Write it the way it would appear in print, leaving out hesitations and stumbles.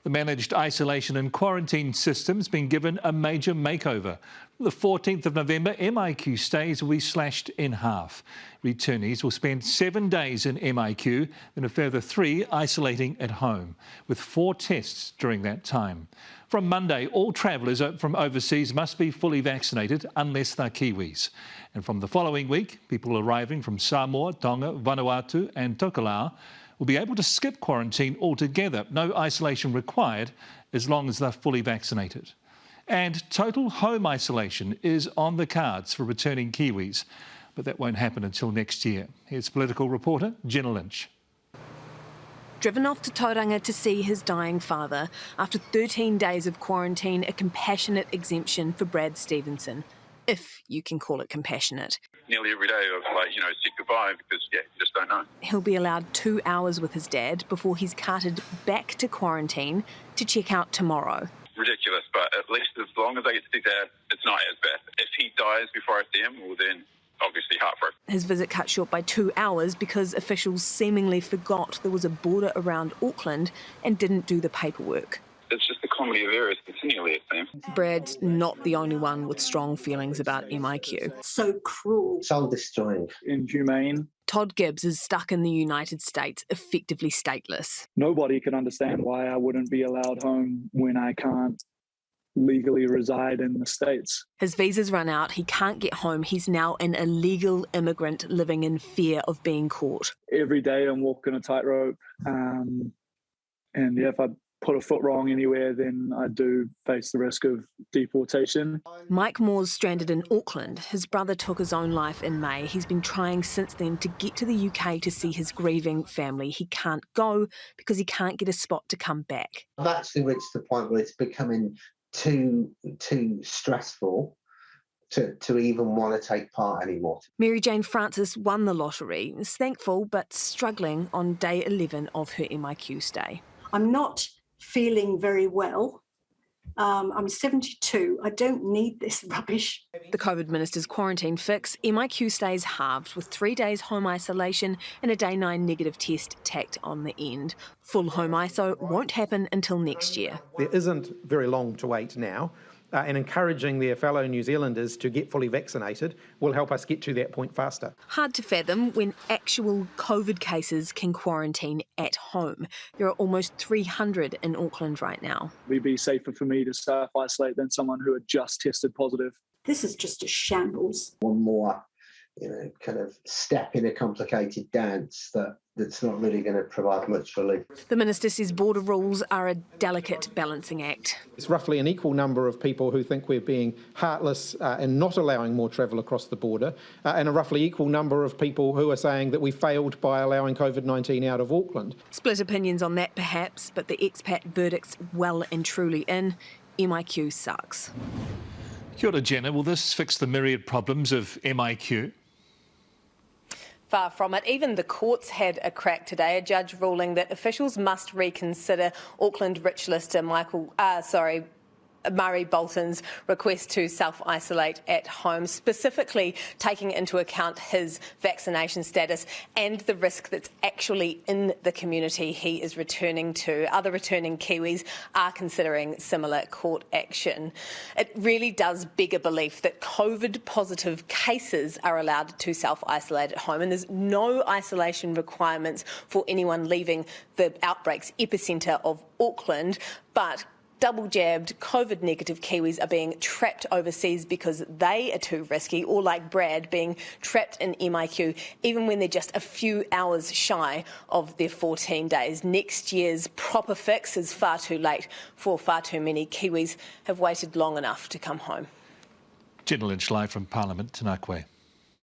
The managed isolation and quarantine system's been given a major makeover. From the 14th of November, MIQ stays will be slashed in half. Returnees will spend 7 days in MIQ, then a further 3 isolating at home, with 4 tests during that time. From Monday, all travellers from overseas must be fully vaccinated unless they're Kiwis. And from the following week, people arriving from Samoa, Tonga, Vanuatu and Tokelau will be able to skip quarantine altogether. No isolation required as long as they're fully vaccinated. And total home isolation is on the cards for returning Kiwis, but that won't happen until next year. Here's political reporter Jenna Lynch. Driven off to Tauranga to see his dying father, after 13 days of quarantine, a compassionate exemption for Brad Stevenson, if you can call it compassionate. Nearly every day I've said goodbye because, you just don't know. He'll be allowed 2 hours with his dad before he's carted back to quarantine to check out tomorrow. Ridiculous, but at least as long as I get to see Dad, it's not as bad. If he dies before I see him, well then obviously heartbroken. His visit cut short by 2 hours because officials seemingly forgot there was a border around Auckland and didn't do the paperwork. It's just a comedy of errors continually, it seems. Brad's not the only one with strong feelings about MIQ. So cruel. Soul destroying. Inhumane. Todd Gibbs is stuck in the United States, effectively stateless. Nobody can understand why I wouldn't be allowed home when I can't legally reside in the States. His visa's run out, he can't get home, he's now an illegal immigrant living in fear of being caught. Every day I'm walking a tightrope, and if I put a foot wrong anywhere, then I do face the risk of deportation. Mike Moore's stranded in Auckland. His brother took his own life in May. He's been trying since then to get to the UK to see his grieving family. He can't go because he can't get a spot to come back. I've actually reached the point where it's becoming too stressful to even want to take part anymore. Maryjane Francis won the lottery, is thankful but struggling on day 11 of her MIQ stay. I'm not feeling very well. I'm 72. I don't need this rubbish. The COVID minister's quarantine fix, MIQ stays halved with 3 days home isolation and a day 9 negative test tacked on the end. Full home ISO won't happen until next year. There isn't very long to wait now. And encouraging their fellow New Zealanders to get fully vaccinated will help us get to that point faster. Hard to fathom when actual COVID cases can quarantine at home. There are almost 300 in Auckland right now. It'd be safer for me to self-isolate than someone who had just tested positive. This is just a shambles. One more, kind of step in a complicated dance that's not really going to provide much relief. The minister says border rules are a delicate balancing act. It's roughly an equal number of people who think we're being heartless and not allowing more travel across the border, and a roughly equal number of people who are saying that we failed by allowing COVID-19 out of Auckland. Split opinions on that perhaps, but the expat verdict's well and truly in. MIQ sucks. Kia ora, Jenna. Will this fix the myriad problems of MIQ? Far from it. Even the courts had a crack today, a judge ruling that officials must reconsider Auckland Rich Lister Murray Bolton's request to self-isolate at home, specifically taking into account his vaccination status and the risk that's actually in the community he is returning to. Other returning Kiwis are considering similar court action. It really does beg a belief that COVID-positive cases are allowed to self-isolate at home, and there's no isolation requirements for anyone leaving the outbreak's epicentre of Auckland, but double-jabbed, COVID-negative Kiwis are being trapped overseas because they are too risky, or like Brad, being trapped in MIQ even when they're just a few hours shy of their 14 days. Next year's proper fix is far too late for far too many Kiwis have waited long enough to come home. Jenna Lynch live from Parliament, Tanakwe.